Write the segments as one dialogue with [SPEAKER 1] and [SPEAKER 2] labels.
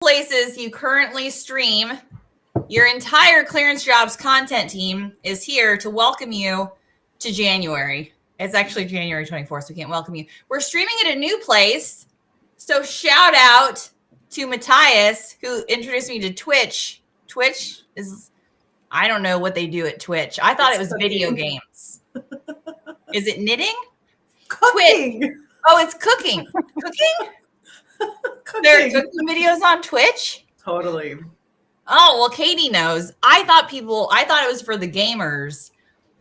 [SPEAKER 1] places you currently stream, your entire Clearance Jobs content team is here to welcome you to January. It's actually January 24th, so we can't welcome you. We're streaming at a new place. So shout out to Matthias, who introduced me to Twitch. Twitch is, I don't know what they do at Twitch. I thought it was video games. Is it knitting?
[SPEAKER 2] Cooking.
[SPEAKER 1] Twitch. Oh, it's cooking. Cooking? There are cooking videos on Twitch?
[SPEAKER 2] Totally.
[SPEAKER 1] Oh, well, Katie knows. I thought it was for the gamers,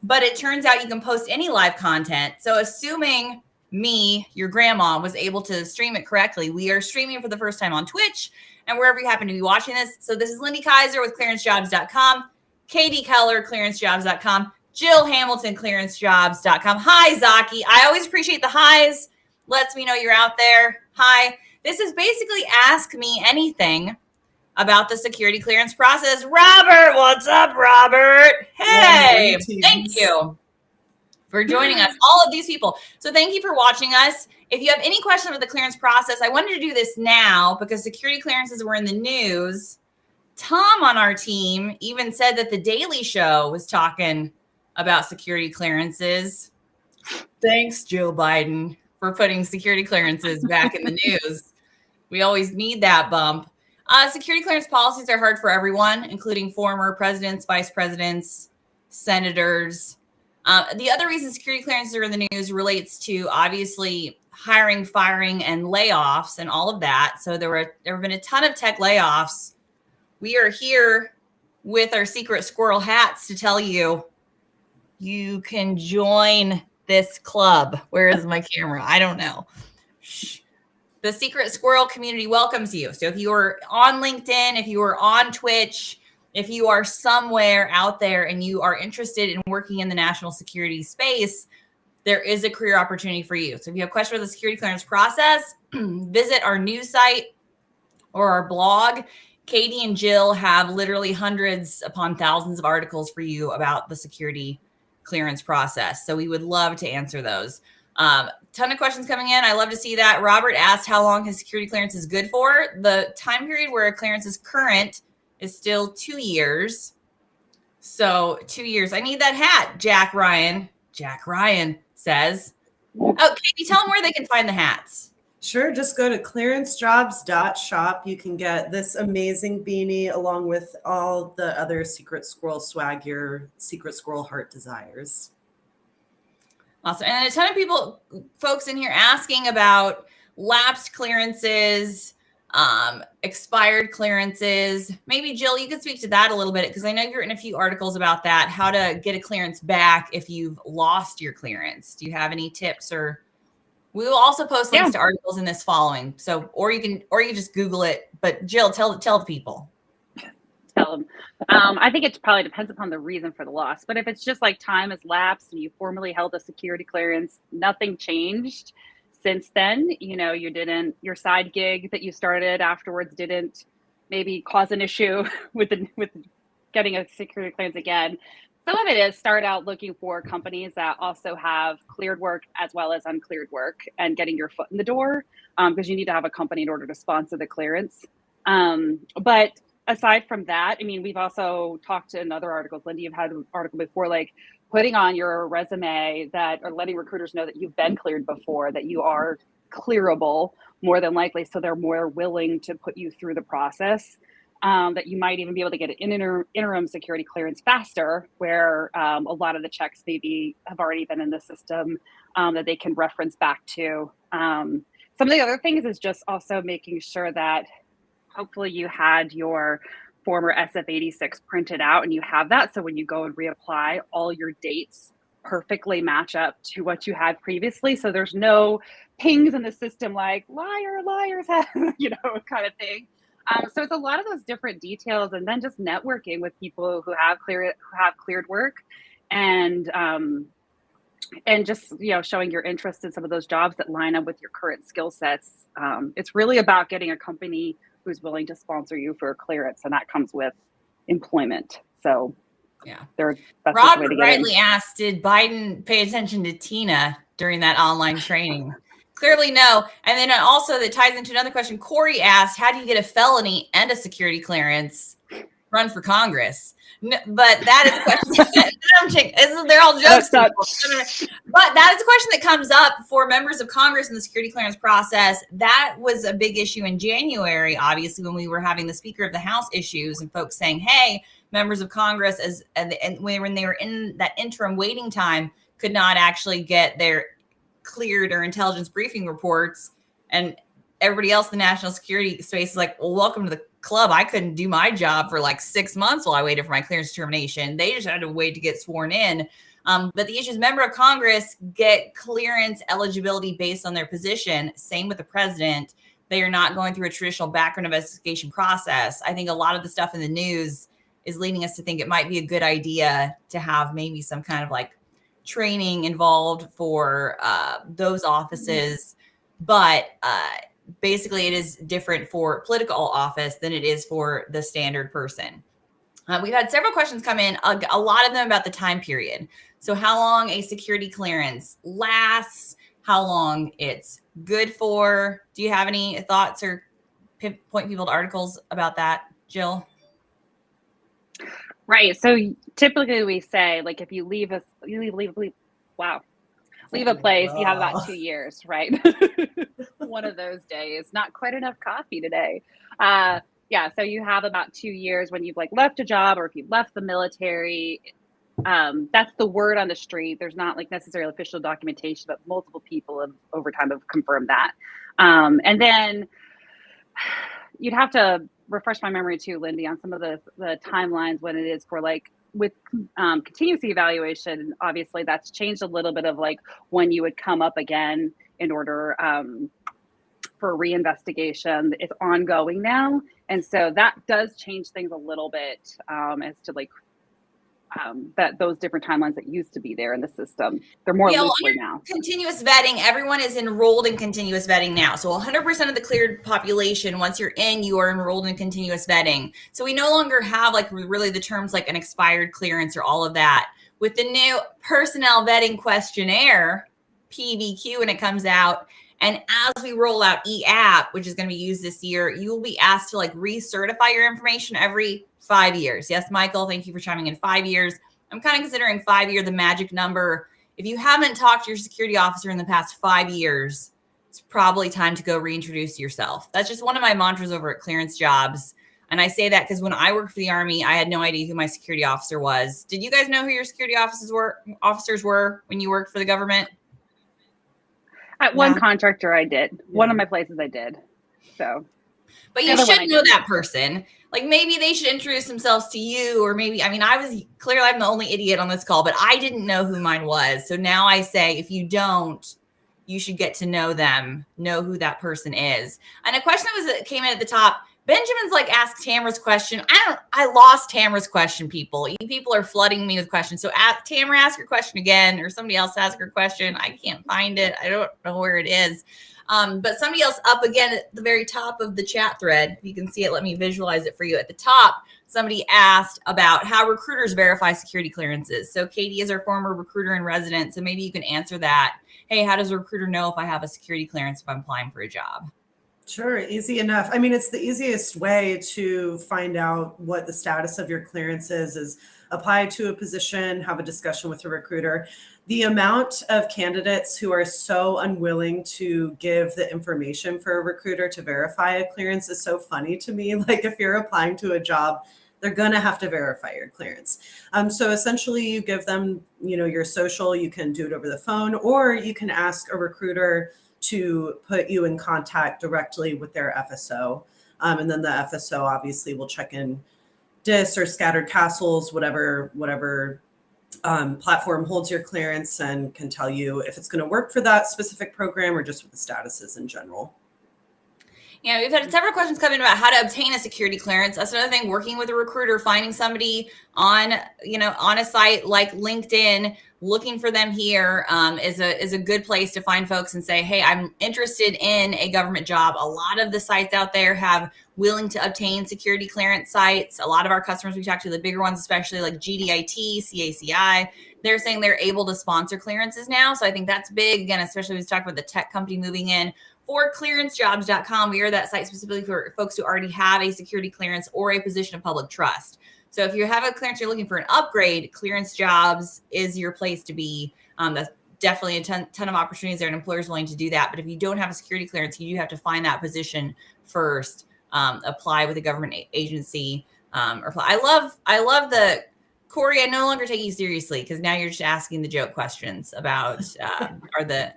[SPEAKER 1] but it turns out you can post any live content. So assuming me, your grandma, was able to stream it correctly, we are streaming for the first time on Twitch and wherever you happen to be watching this. So this is Lindy Kaiser with clearancejobs.com, Katie Keller, clearancejobs.com, Jill Hamilton, clearancejobs.com. Hi, Zaki. I always appreciate the highs. Lets me know you're out there. Hi. This is basically Ask Me Anything about the security clearance process. Robert, what's up, Robert? Hey, thank you for joining us, all of these people. So thank you for watching us. If you have any questions about the clearance process, I wanted to do this now because security clearances were in the news. Tom on our team even said that The Daily Show was talking about security clearances. Thanks, Joe Biden, for putting security clearances back in the news. We always need that bump. Security clearance policies are hard for everyone, including former presidents, vice presidents, senators. The other reason security clearances are in the news relates to obviously hiring, firing, and layoffs and all of that. So there have been a ton of tech layoffs. We are here with our secret squirrel hats to tell you, you can join this club. Where is my camera? I don't know. Shh. The Secret Squirrel community welcomes you. So if you are on LinkedIn, if you are on Twitch, if you are somewhere out there and you are interested in working in the national security space, there is a career opportunity for you. So if you have questions about the security clearance process, visit our news site or our blog. Katie and Jill have literally hundreds upon thousands of articles for you about the security clearance process. So we would love to answer those. Ton of questions coming in. I love to see that. Robert asked how long his security clearance is good for. The time period where a clearance is current is still 2 years. So 2 years. I need that hat, Jack Ryan. Jack Ryan says. Oh, Katie, tell them where they can find the hats.
[SPEAKER 2] Sure. Just go to clearancejobs.shop. You can get this amazing beanie along with all the other Secret Squirrel swag your Secret Squirrel heart desires.
[SPEAKER 1] Awesome. And a ton of folks in here asking about lapsed clearances, expired clearances. Maybe Jill, you could speak to that a little bit because I know you've written a few articles about that, how to get a clearance back if you've lost your clearance. Do you have any tips? Or we will also post links to articles in this following. So, or you can just Google it. But Jill, tell the people.
[SPEAKER 3] Tell them. I think it probably depends upon the reason for the loss. But if it's just like time has lapsed and you formerly held a security clearance, nothing changed since then. You know, your side gig that you started afterwards didn't maybe cause an issue with getting a security clearance again. Some of it is start out looking for companies that also have cleared work as well as uncleared work and getting your foot in the door because you need to have a company in order to sponsor the clearance. But aside from that, I mean, we've also talked in other articles. Lindy, you've had an article before, like putting on your resume or letting recruiters know that you've been cleared before, that you are clearable more than likely. So they're more willing to put you through the process, that you might even be able to get an interim security clearance faster, where a lot of the checks maybe have already been in the system that they can reference back to. Some of the other things is just also making sure that hopefully you had your former SF-86 printed out and you have that. So when you go and reapply, all your dates perfectly match up to what you had previously. So there's no pings in the system like liars have, kind of thing. So it's a lot of those different details, and then just networking with people who have cleared work, and just showing your interest in some of those jobs that line up with your current skill sets. It's really about getting a company who's willing to sponsor you for a clearance, and that comes with employment. So
[SPEAKER 1] yeah, Robert rightly asked, did Biden pay attention to Tina during that online training? Clearly no. And then also that ties into another question. Corey asked, how do you get a felony and a security clearance? Run for Congress. No, but that is a question. They're all jokes. But that is a question that comes up for members of Congress in the security clearance process. That was a big issue in January, obviously, when we were having the Speaker of the House issues and folks saying, hey, members of Congress, and when they were in that interim waiting time, could not actually get their cleared or intelligence briefing reports, and everybody else in the national security space is like, well, welcome to the club. I couldn't do my job for like 6 months while I waited for my clearance determination. They just had to wait to get sworn in. But the issue is member of Congress get clearance eligibility based on their position. Same with the president. They are not going through a traditional background investigation process. I think a lot of the stuff in the news is leading us to think it might be a good idea to have maybe some kind of like training involved for those offices. But basically it is different for political office than it is for the standard person. We've had several questions come in, a lot of them about the time period. So how long a security clearance lasts, how long it's good for. Do you have any thoughts or point people to articles about that, Jill?
[SPEAKER 3] Right. So typically we say, like, if you leave a place, you have about 2 years, right? One of those days. Not quite enough coffee today. Yeah. So you have about 2 years when you've like left a job, or if you've left the military. That's the word on the street. There's not like necessarily official documentation, but multiple people over time have confirmed that. And then you'd have to refresh my memory too, Lindy, on some of the timelines when it is for like with continuous evaluation. Obviously that's changed a little bit of like when you would come up again in order for reinvestigation. It's ongoing now. And so that does change things a little bit as to like that those different timelines that used to be there in the system. They're more loosely now.
[SPEAKER 1] Continuous vetting, everyone is enrolled in continuous vetting now. So 100% of the cleared population, once you're in, you are enrolled in continuous vetting. So we no longer have like really the terms like an expired clearance or all of that. With the new personnel vetting questionnaire, PVQ, when it comes out, and as we roll out e-app, which is going to be used this year, you will be asked to like recertify your information every 5 years. Yes, Michael, thank you for chiming in. 5 years. I'm kind of considering 5 year the magic number. If you haven't talked to your security officer in the past 5 years, it's probably time to go reintroduce yourself. That's just one of my mantras over at Clearance Jobs. And I say that because when I worked for the Army, I had no idea who my security officer was. Did you guys know who your security officers were when you worked for the government?
[SPEAKER 3] At one contractor, I did. Yeah. One of my places, I did. So,
[SPEAKER 1] but you should know that person. Like maybe they should introduce themselves to you, or maybe, I mean, I'm the only idiot on this call, but I didn't know who mine was. So now I say, if you don't, you should get to know them, know who that person is. And a question that came in at the top, Benjamin's like, ask Tamara's question. I lost Tamara's question, people. You people are flooding me with questions. So Tamara, ask your question again, or somebody else ask her question. I can't find it. I don't know where it is. But somebody else up again at the very top of the chat thread. If you can see it, let me visualize it for you. At the top, somebody asked about how recruiters verify security clearances. So Katie is our former recruiter in residence. So maybe you can answer that. Hey, how does a recruiter know if I have a security clearance if I'm applying for a job?
[SPEAKER 2] Sure, easy enough. I mean, it's the easiest way to find out what the status of your clearance is apply to a position, have a discussion with a recruiter. The amount of candidates who are so unwilling to give the information for a recruiter to verify a clearance is so funny to me. Like if you're applying to a job, they're going to have to verify your clearance. So essentially you give them, your social, you can do it over the phone, or you can ask a recruiter to put you in contact directly with their FSO. And then the FSO obviously will check in DIS or Scattered Castles, whatever platform holds your clearance, and can tell you if it's going to work for that specific program or just what the status is in general.
[SPEAKER 1] Yeah, we've had several questions come in about how to obtain a security clearance. That's another thing, working with a recruiter, finding somebody on, on a site like LinkedIn, looking for them here is a good place to find folks and say, hey, I'm interested in a government job. A lot of the sites out there have willing to obtain security clearance sites. A lot of our customers we talk to, the bigger ones, especially like GDIT, CACI, they're saying they're able to sponsor clearances now. So I think that's big, again, especially when we talk about the tech company moving in. For clearancejobs.shop, we are that site specifically for folks who already have a security clearance or a position of public trust. So if you have a clearance, you're looking for an upgrade, Clearance Jobs is your place to be. That's definitely a ton of opportunities there, and employers willing to do that. But if you don't have a security clearance, you do have to find that position first. Apply with a government agency. Or apply. I love the Corey. I no longer take you seriously because now you're just asking the joke questions about are the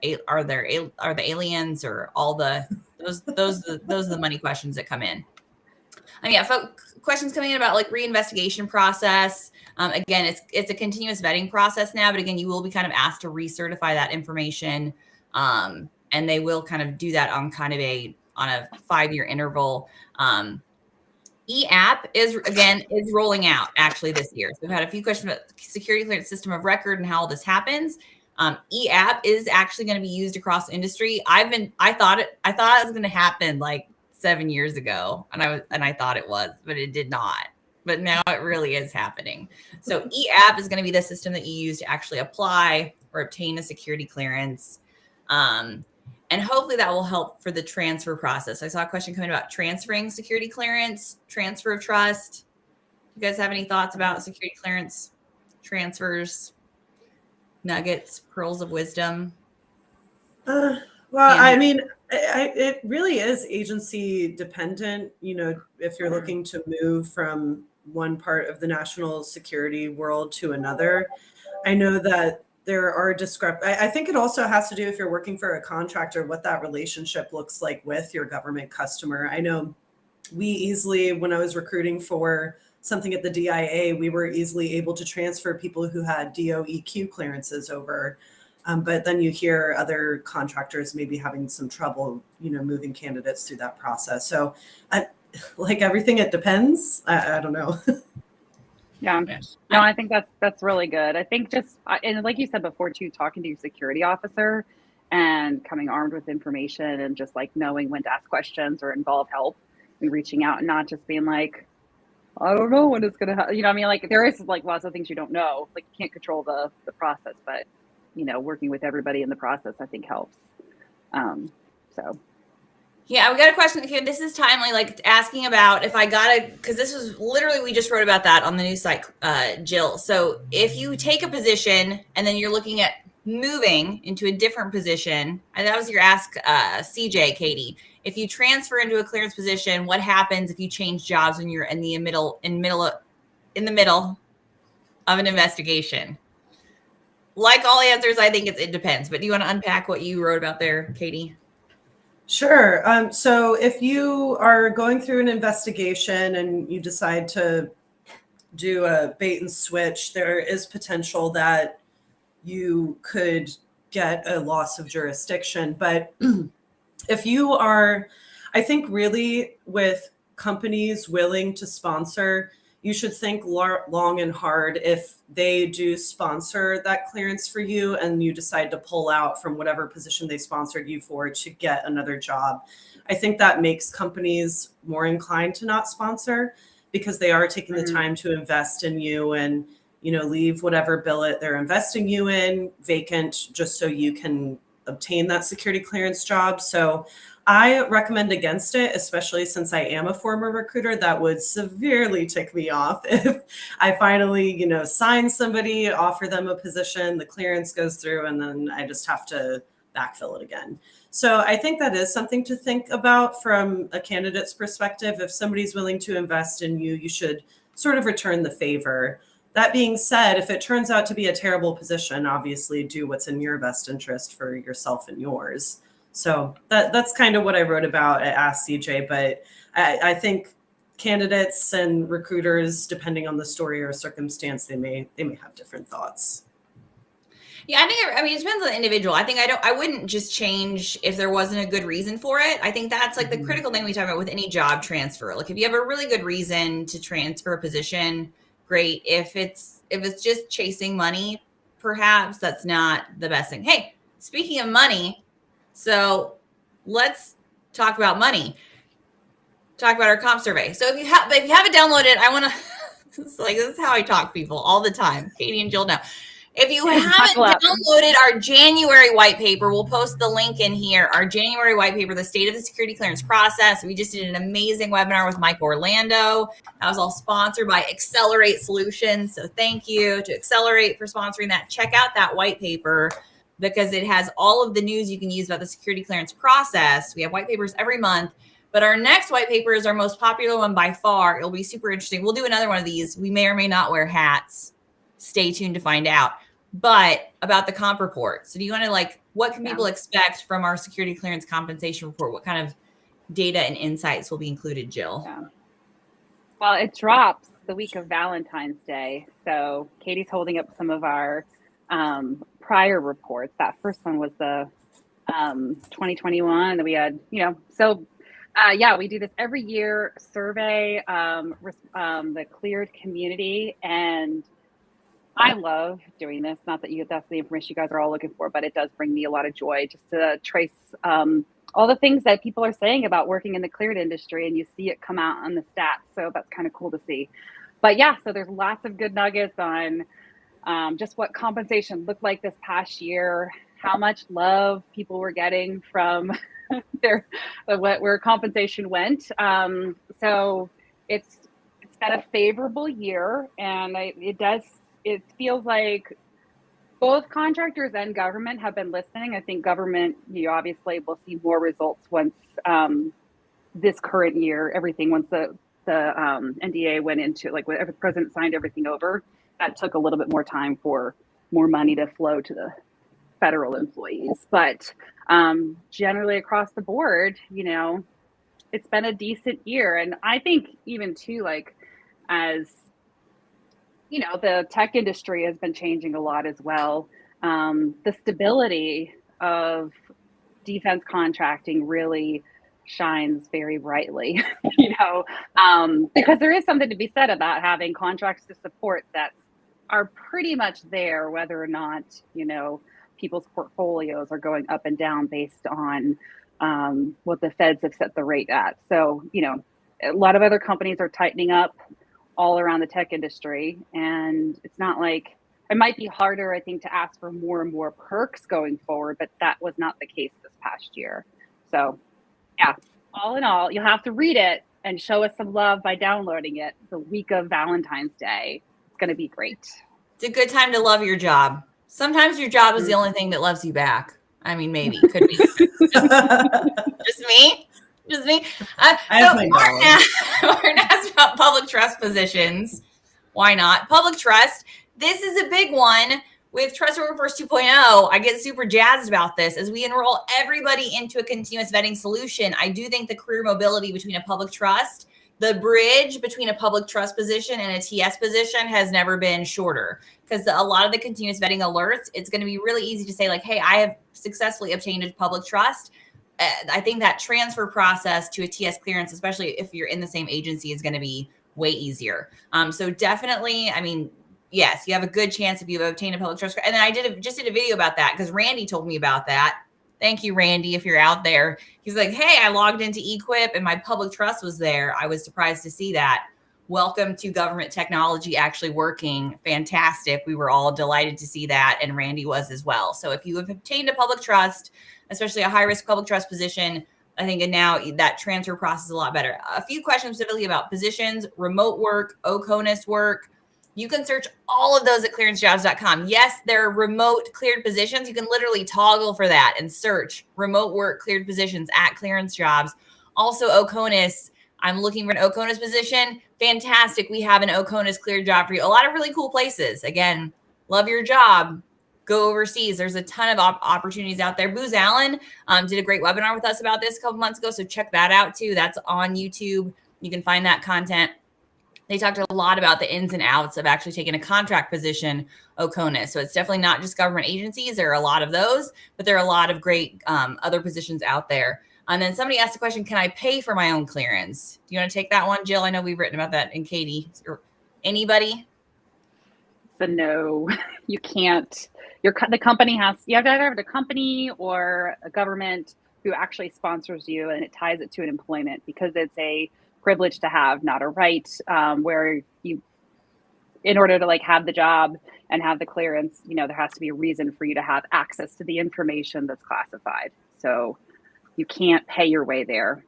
[SPEAKER 1] aliens or all the those are the money questions that come in. Questions coming in about like reinvestigation process. Again, it's a continuous vetting process now, but again, you will be kind of asked to recertify that information, and they will kind of do that on a 5-year interval. E-app is rolling out actually this year. So we've had a few questions about security clearance system of record and how all this happens. E-app is actually going to be used across industry. I thought it was going to happen like 7 years ago, and I thought it was, but it did not. But now it really is happening. So e-app is going to be the system that you use to actually apply or obtain a security clearance. And hopefully that will help for the transfer process. I saw a question coming about transferring security clearance, transfer of trust. You guys have any thoughts about security clearance transfers, nuggets, pearls of wisdom?
[SPEAKER 2] Well, I mean, it really is agency dependent. If you're looking to move from one part of the national security world to another, I know that there are I think it also has to do, if you're working for a contractor, what that relationship looks like with your government customer. I know when I was recruiting for something at the DIA, we were easily able to transfer people who had DOEQ clearances over. But then you hear other contractors maybe having some trouble, moving candidates through that process. So like everything, it depends. I don't know.
[SPEAKER 3] Yeah. No, I think that's really good. I think and like you said before too, talking to your security officer and coming armed with information and just like knowing when to ask questions or involve help and reaching out and not just being like, I don't know when it's going to happen. Like there is like lots of things you don't know, like you can't control the process, but working with everybody in the process, I think helps.
[SPEAKER 1] Yeah, we got a question here. This is timely, like asking about if I because this was literally, we just wrote about that on the news site, Jill. So if you take a position and then you're looking at moving into a different position, and that was your ask, CJ, Katie. If you transfer into a clearance position, what happens if you change jobs when you're in the middle of an investigation? Like all answers, I think it depends. But do you want to unpack what you wrote about there, Katie?
[SPEAKER 2] Sure. So if you are going through an investigation and you decide to do a bait and switch, there is potential that you could get a loss of jurisdiction. But if you are, I think really with companies willing to sponsor, you should think long and hard if they do sponsor that clearance for you and you decide to pull out from whatever position they sponsored you for to get another job. I think that makes companies more inclined to not sponsor because they are taking the time to invest in you and, leave whatever billet they're investing you in vacant just so you can obtain that security clearance job. So I recommend against it, especially since I am a former recruiter. That would severely tick me off if I finally, sign somebody, offer them a position, the clearance goes through, and then I just have to backfill it again. So I think that is something to think about from a candidate's perspective. If somebody's willing to invest in you, you should sort of return the favor. That being said, if it turns out to be a terrible position, obviously do what's in your best interest for yourself and yours. So that's kind of what I wrote about at Ask CJ, but I think candidates and recruiters, depending on the story or circumstance, they may have different thoughts.
[SPEAKER 1] Yeah, I think, I mean, it depends on the individual. I wouldn't just change if there wasn't a good reason for it. I think that's like the critical thing we talk about with any job transfer. Like if you have a really good reason to transfer a position, great. If it's just chasing money, perhaps that's not the best thing. Hey, speaking of money, so let's talk about money. Talk about our comp survey. So if you haven't downloaded, I want to this is how I talk to people all the time. Katie and Jill know. If you haven't downloaded our January white paper, we'll post the link in here. Our January white paper, the state of the security clearance process. We just did an amazing webinar with Mike Orlando. That was all sponsored by Accelerate Solutions. So thank you to Accelerate for sponsoring that. Check out that white paper because it has all of the news you can use about the security clearance process. We have white papers every month. But our next white paper is our most popular one by far. It'll be super interesting. We'll do another one of these. We may or may not wear hats. Stay tuned to find out. But about the comp report. So do you want to what can people expect from our security clearance compensation report? What kind of data and insights will be included, Jill?
[SPEAKER 3] Yeah. Well, it drops the week of Valentine's Day. So Katie's holding up some of our prior reports. That first one was the 2021 that we had, we do this every year, survey the cleared community, and I love doing this. Not that that's the information you guys are all looking for, but it does bring me a lot of joy just to trace all the things that people are saying about working in the cleared industry, and you see it come out on the stats. So that's kind of cool to see. But yeah, so there's lots of good nuggets on just what compensation looked like this past year, how much love people were getting from where compensation went. So it's been a favorable year, and it feels like both contractors and government have been listening. I think government, obviously will see more results once this current year, once the NDA went into, whenever the president signed everything over, that took a little bit more time for more money to flow to the federal employees. But generally across the board, it's been a decent year. And I think even too, as the tech industry has been changing a lot as well. The stability of defense contracting really shines very brightly, because there is something to be said about having contracts to support that are pretty much there, whether or not, people's portfolios are going up and down based on what the feds have set the rate at. So, a lot of other companies are tightening up all around the tech industry, and it's not like it might be harder, I think, to ask for more and more perks going forward, but that was not the case this past year. So yeah, all in all, you'll have to read it and show us some love by downloading it the week of Valentine's Day. It's going to be great.
[SPEAKER 1] It's a good time to love your job. Sometimes your job is the only thing that loves you back. I mean, maybe could be just me. So Martin asked about public trust positions. Why not? Public trust. This is a big one with Trust Workforce 2.0. I get super jazzed about this as we enroll everybody into a continuous vetting solution. I do think the career mobility between a public trust, the bridge between a public trust position and a TS position has never been shorter, because a lot of the continuous vetting alerts, it's going to be really easy to say hey, I have successfully obtained a public trust. I think that transfer process to a TS clearance, especially if you're in the same agency, is going to be way easier. So definitely, yes, you have a good chance if you've obtained a public trust. And then I just did a video about that because Randy told me about that. Thank you, Randy, if you're out there. He's like, hey, I logged into Equip and my public trust was there. I was surprised to see that. Welcome to government technology actually working. Fantastic. We were all delighted to see that, and Randy was as well. So if you have obtained a public trust, especially a high-risk public trust position, I think now that transfer process is a lot better. A few questions specifically about positions, remote work, OCONUS work. You can search all of those at clearancejobs.com. Yes, there are remote cleared positions. You can literally toggle for that and search remote work cleared positions at Clearance Jobs. Also, OCONUS. I'm looking for an OCONUS position. Fantastic. We have an OCONUS cleared job for you. A lot of really cool places. Again, love your job. Go overseas. There's a ton of opportunities out there. Booz Allen did a great webinar with us about this a couple months ago, so check that out too. That's on YouTube. You can find that content. they talked a lot about the ins and outs of actually taking a contract position, OCONUS. So it's definitely not just government agencies. There are a lot of those, but there are a lot of great other positions out there. And then somebody asked the question, can I pay for my own clearance? Do you want to take that one, Jill? I know we've written about that, and Katie, or anybody?
[SPEAKER 3] So no, you can't. The company you have to either have a company or a government who actually sponsors you, and it ties it to an employment, because it's a privilege to have, not a right, where you, in order to like have the job and have the clearance, you know, there has to be a reason for you to have access to the information that's classified. So you can't pay your way there.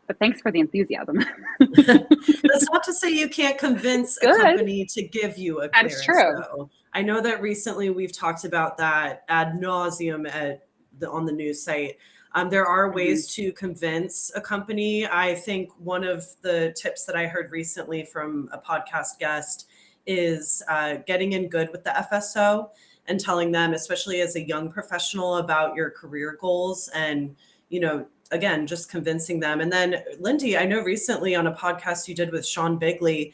[SPEAKER 3] But thanks for the enthusiasm.
[SPEAKER 2] That's not to say you can't convince a company to give you a clearance.
[SPEAKER 3] That's true.
[SPEAKER 2] Though. I know that recently we've talked about that ad nauseum on the news site. There are ways to convince a company. I think one of the tips that I heard recently from a podcast guest is getting in good with the FSO and telling them, especially as a young professional, about your career goals and, you know, again, just convincing them. And then Lindy, I know recently on a podcast you did with Sean Bigley,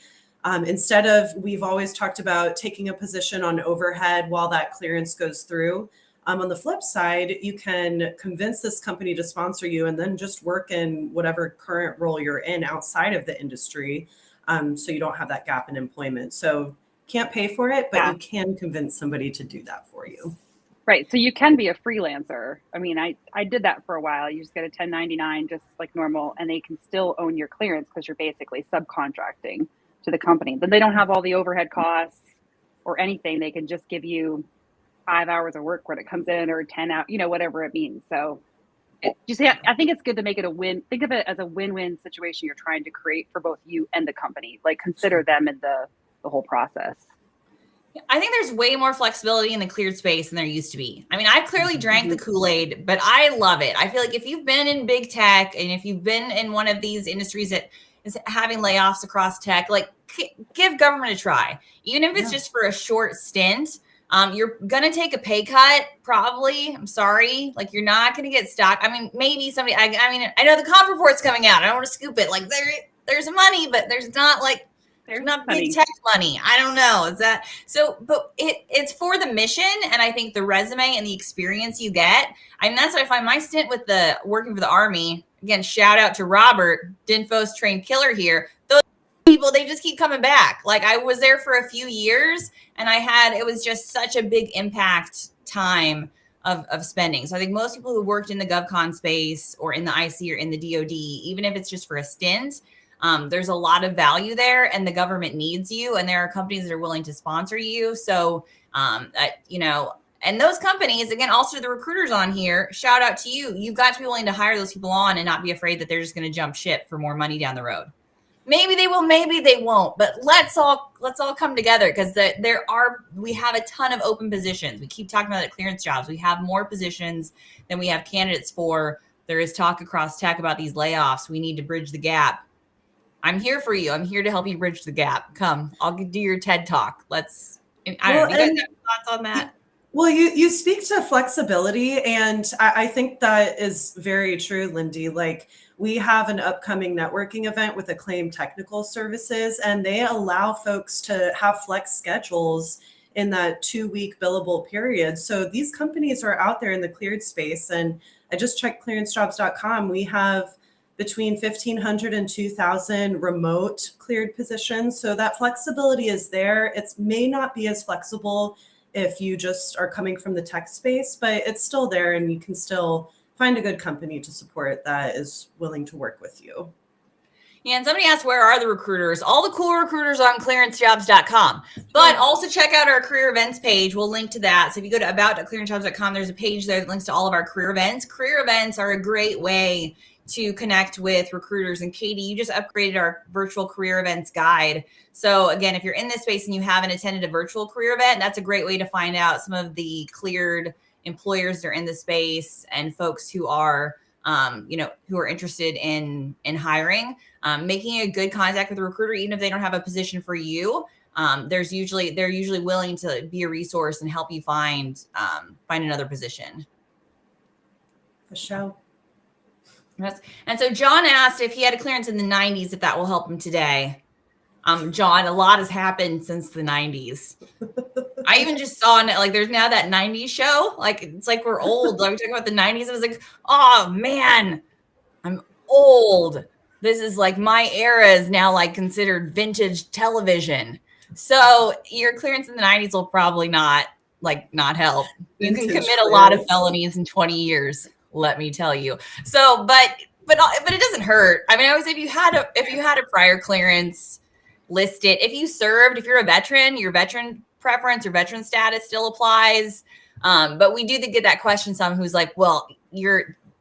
[SPEAKER 2] instead of, we've always talked about taking a position on overhead while that clearance goes through. On the flip side, you can convince this company to sponsor you and then just work in whatever current role you're in outside of the industry. So you don't have that gap in employment. So can't pay for it, but you can convince somebody to do that for you.
[SPEAKER 3] Right. So you can be a freelancer. I mean, I did that for a while. You just get a 1099 just like normal, and they can still own your clearance because you're basically subcontracting to the company. Then they don't have all the overhead costs or anything. They can just give you 5 hours of work when it comes in, or 10 out, you know, whatever it means. So I think it's good to make it a win. Think of it as a win-win situation you're trying to create for both you and the company. Like, consider them in the whole process.
[SPEAKER 1] I think there's way more flexibility in the cleared space than there used to be. I mean, I clearly drank the Kool-Aid, but I love it. I feel like if you've been in big tech and if you've been in one of these industries that is having layoffs across tech, like give government a try. Even if it's just for a short stint, you're going to take a pay cut, probably. I'm sorry. Like, you're not going to get stuck. I mean, maybe somebody, I mean, I know the comp report's coming out. I don't want to scoop it. Like, there's money, but there's not like, there's not big tech money. I don't know. Is that so? But it's for the mission, and I think the resume and the experience you get. I mean, that's what I find my stint with the working for the Army. Again, shout out to Robert, DINFOS trained killer here. Those people, they just keep coming back. Like, I was there for a few years, and it was just such a big impact time of spending. So I think most people who worked in the GovCon space or in the IC or in the DoD, even if it's just for a stint, there's a lot of value there, and the government needs you, and there are companies that are willing to sponsor you. So, you know, and those companies, again, also the recruiters on here, shout out to you. You've got to be willing to hire those people on and not be afraid that they're just going to jump ship for more money down the road. Maybe they will, maybe they won't, but let's all come together, because we have a ton of open positions. We keep talking about the clearance jobs. We have more positions than we have candidates for. There is talk across tech about these layoffs. We need to bridge the gap. I'm here for you. I'm here to help you bridge the gap. Come, I'll do your TED talk. I don't know. You guys have thoughts on that?
[SPEAKER 2] Well, you speak to flexibility, and I think that is very true, Lindy. Like, we have an upcoming networking event with Acclaim Technical Services, and they allow folks to have flex schedules in that 2-week billable period. So these companies are out there in the cleared space, and I just checked clearancejobs.com. We have between 1,500 and 2,000 remote cleared positions. So that flexibility is there. It may not be as flexible if you just are coming from the tech space, but it's still there, and you can still find a good company to support that is willing to work with you.
[SPEAKER 1] Yeah, and somebody asked, where are the recruiters? All the cool recruiters on clearancejobs.com. But also check out our career events page. We'll link to that. So if you go to about.clearancejobs.com, there's a page there that links to all of our career events. Career events are a great way to connect with recruiters. And Katie, you just upgraded our virtual career events guide. So again, if you're in this space and you haven't attended a virtual career event, that's a great way to find out some of the cleared employers that are in the space and folks who are, who are interested in hiring. Making a good contact with a recruiter, even if they don't have a position for you. They're usually willing to be a resource and help you find another position.
[SPEAKER 2] For sure.
[SPEAKER 1] And so John asked if he had a clearance in the 90s, if that will help him today. John, a lot has happened since the 90s. I even just saw like there's now that 90s show. Like it's like we're old. Like we talk about the 90s. I was like, oh man, I'm old. This is like my era is now like considered vintage television. So your clearance in the 90s will probably not help. You can commit a lot of felonies in 20 years, let me tell you. So, but it doesn't hurt. I mean, I always, if you had a prior clearance, list it. If you served, if you're a veteran, your veteran preference or veteran status still applies. But we do get that question, some who's like, well,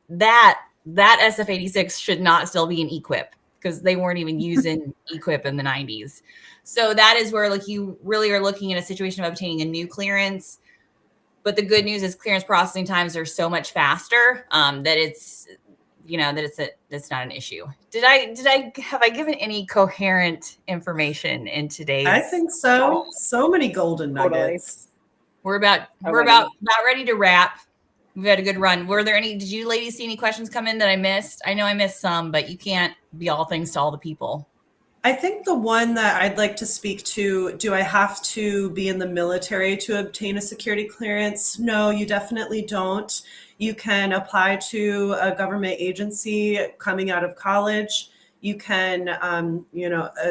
[SPEAKER 1] that SF-86 should not still be an equip because they weren't even using equip in the 90s. So that is where like you really are looking at a situation of obtaining a new clearance. But the good news is clearance processing times are so much faster that it's not an issue. Have I given any coherent information in today's?
[SPEAKER 2] I think so. So many golden nuggets.
[SPEAKER 1] We're about ready to wrap. We've had a good run. Did you ladies see any questions come in that I missed? I know I missed some, but you can't be all things to all the people.
[SPEAKER 2] I think the one that I'd like to speak to, do I have to be in the military to obtain a security clearance? No, you definitely don't. You can apply to a government agency coming out of college. You can,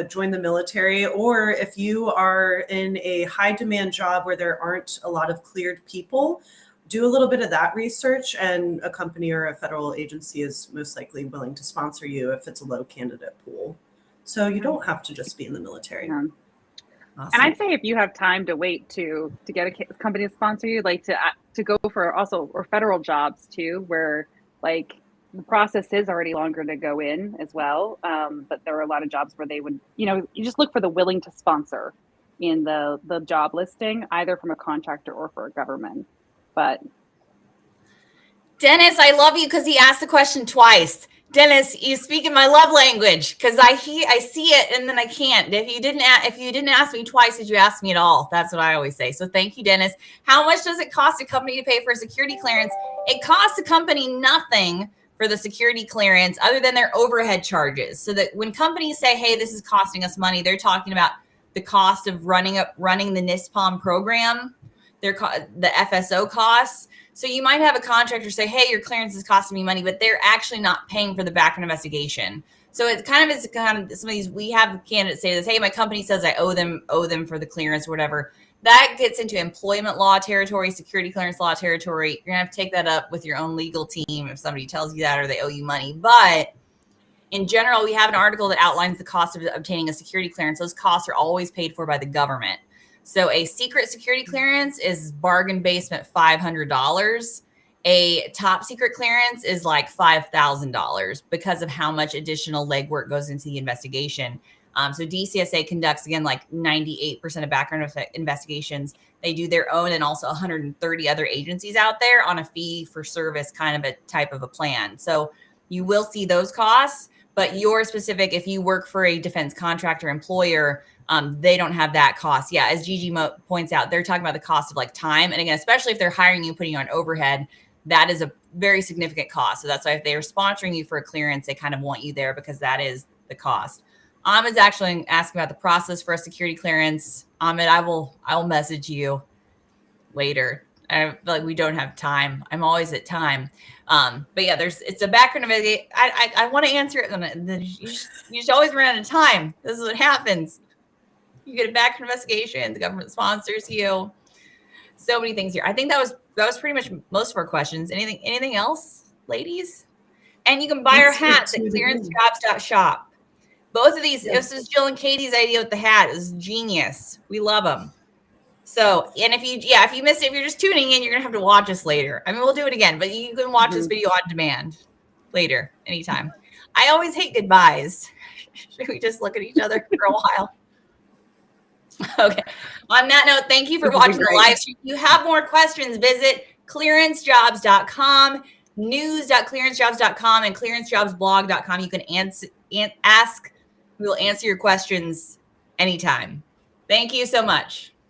[SPEAKER 2] join the military, or if you are in a high demand job where there aren't a lot of cleared people, do a little bit of that research, and a company or a federal agency is most likely willing to sponsor you if it's a low candidate pool. So you don't have to just be in the military.
[SPEAKER 3] Yeah.
[SPEAKER 1] Awesome.
[SPEAKER 3] And I'd say if you have time to wait to get a company to sponsor you, like to go for also or federal jobs too, where like the process is already longer to go in as well. But there are a lot of jobs where they would, you just look for the willing to sponsor in the job listing, either from a contractor or for a government. But
[SPEAKER 1] Dennis, I love you because he asked the question twice. Dennis, you speak in my love language because I see it and then I can't. If you didn't ask me twice, did you ask me at all? That's what I always say. So thank you, Dennis. How much does it cost a company to pay for a security clearance? It costs a company nothing for the security clearance other than their overhead charges. So that when companies say, hey, this is costing us money, they're talking about the cost of running the NISPOM program, the FSO costs. So you might have a contractor say, hey, your clearance is costing me money, but they're actually not paying for the background investigation. So it's kind of some of these, we have candidates say this, hey, my company says I owe them for the clearance or whatever. That gets into employment law territory, security clearance law territory. You're gonna have to take that up with your own legal team if somebody tells you that or they owe you money. But in general, we have an article that outlines the cost of obtaining a security clearance. Those costs are always paid for by the government. So a secret security clearance is bargain basement $500. A top secret clearance is like $5,000 because of how much additional legwork goes into the investigation. So DCSA conducts, again, like 98% of background investigations. They do their own and also 130 other agencies out there on a fee for service kind of a type of a plan. So you will see those costs, but your specific, if you work for a defense contractor employer, they don't have that cost. Yeah, as Gigi points out, they're talking about the cost of like time. And again, especially if they're hiring you, putting you on overhead, that is a very significant cost. So that's why if they are sponsoring you for a clearance, they kind of want you there because that is the cost. Ahmed's actually asking about the process for a security clearance. Ahmed, I will message you later. I feel like we don't have time. I'm always at time. But yeah, it's a background investigation. I want to answer it. And then you just always run out of time. This is what happens. You get a background investigation. The government sponsors you. So many things here. I think that was pretty much most of our questions. Anything else, ladies? And you can buy our hats at clearancejobs.shop. Both of these, This is Jill and Katie's idea with the hat. It was genius. We love them. So, and if you missed it, if you're just tuning in, you're going to have to watch us later. I mean, we'll do it again, but you can watch this video on demand later, anytime. I always hate goodbyes. Should we just look at each other for a while? Okay. On that note, thank you for watching the live stream. If you have more questions, visit clearancejobs.com, news.clearancejobs.com, and clearancejobsblog.com. You can ask. We will answer your questions anytime. Thank you so much.